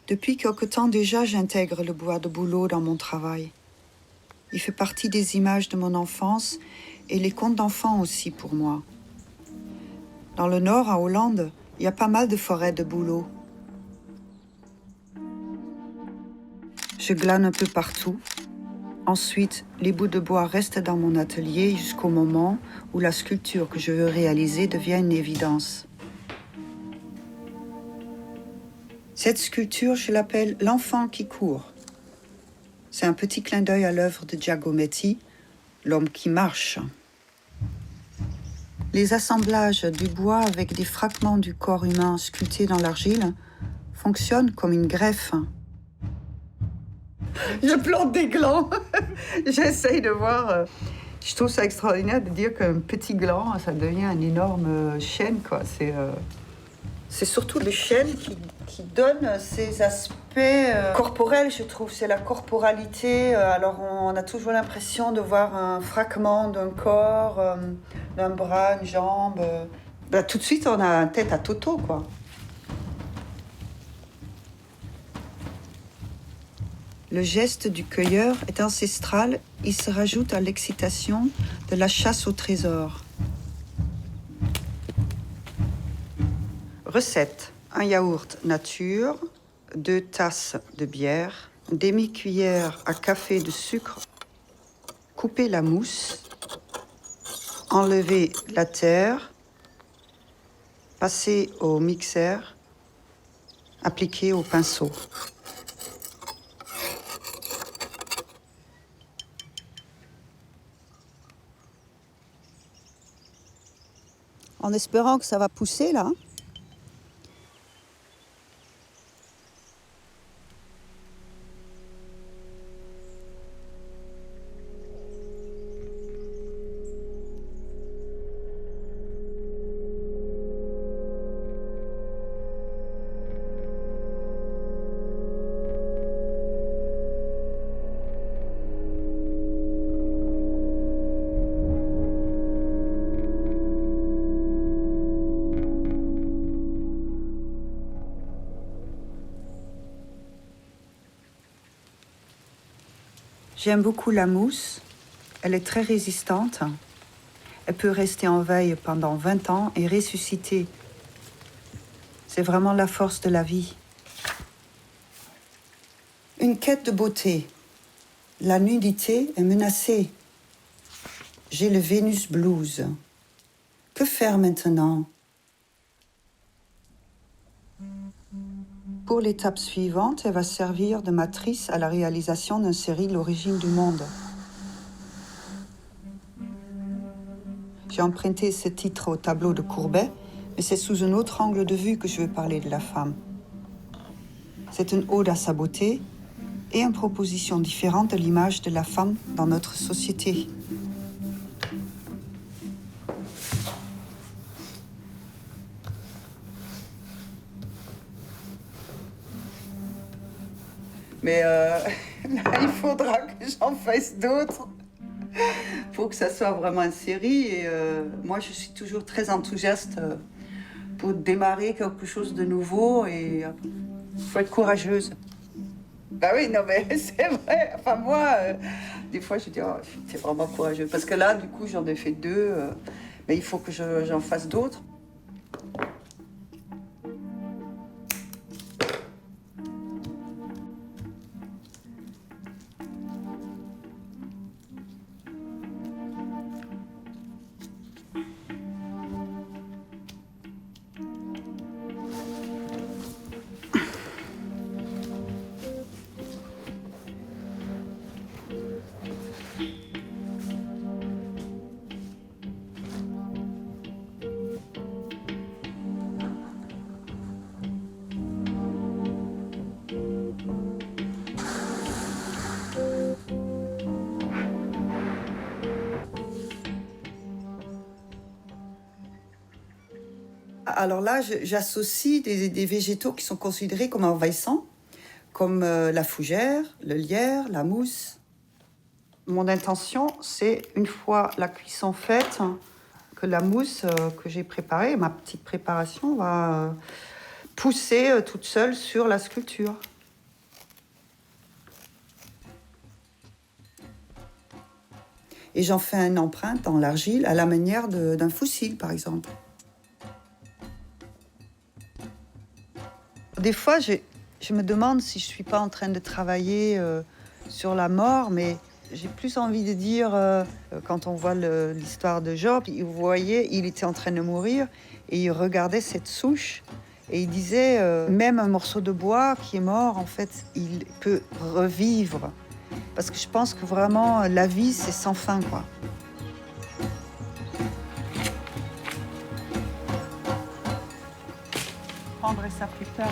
Depuis quelque temps déjà, j'intègre le bois de bouleau dans mon travail. Il fait partie des images de mon enfance et les contes d'enfants aussi pour moi. Dans le nord, à Hollande, il y a pas mal de forêts de bouleau. Je glane un peu partout. Ensuite, les bouts de bois restent dans mon atelier jusqu'au moment où la sculpture que je veux réaliser devient une évidence. Cette sculpture, je l'appelle « L'enfant qui court ». C'est un petit clin d'œil à l'œuvre de Giacometti, L'homme qui marche. Les assemblages du bois avec des fragments du corps humain sculptés dans l'argile fonctionnent comme une greffe. Je plante des glands. J'essaye de voir. Je trouve ça extraordinaire de dire qu'un petit gland, ça devient un énorme chêne, quoi. C'est surtout le chêne qui donne ces aspects corporels, je trouve. C'est la corporalité. Alors, on a toujours l'impression de voir un fragment d'un corps, d'un bras, une jambe. Tout de suite, on a une tête à Toto, quoi. Le geste du cueilleur est ancestral. Il se rajoute à l'excitation de la chasse au trésor. Recette. Un yaourt nature, 2 tasses de bière, demi-cuillère à café de sucre, couper la mousse, enlever la terre, passer au mixeur, appliquer au pinceau. En espérant que ça va pousser là. J'aime beaucoup la mousse. Elle est très résistante. Elle peut rester en veille pendant 20 ans et ressusciter. C'est vraiment la force de la vie. Une quête de beauté. La nudité est menacée. J'ai le Vénus Blues. Que faire maintenant? Pour l'étape suivante, elle va servir de matrice à la réalisation d'une série L'origine du monde. J'ai emprunté ce titre au tableau de Courbet, mais c'est sous un autre angle de vue que je veux parler de la femme. C'est une ode à sa beauté et une proposition différente de l'image de la femme dans notre société. Mais là, il faudra que j'en fasse d'autres pour que ça soit vraiment une série. Et moi, je suis toujours très enthousiaste pour démarrer quelque chose de nouveau. Et il faut être courageuse. Bah oui, non, mais c'est vrai. Enfin, moi, des fois, je dis, oh, c'est vraiment courageux. Parce que là, du coup, j'en ai fait 2. Mais il faut que j'en fasse d'autres. Alors là, j'associe des végétaux qui sont considérés comme envahissants, comme la fougère, le lierre, la mousse. Mon intention, c'est, une fois la cuisson faite, que la mousse que j'ai préparée, ma petite préparation, va pousser toute seule sur la sculpture. et j'en fais une empreinte dans l'argile à la manière d'un fossile, par exemple. Des fois, je me demande si je ne suis pas en train de travailler sur la mort, mais j'ai plus envie de dire, quand on voit l'histoire de Job, vous voyez, il était en train de mourir et il regardait cette souche et il disait, même un morceau de bois qui est mort, en fait, il peut revivre. Parce que je pense que vraiment, la vie, c'est sans fin, quoi. Je prendrai ça plus tard.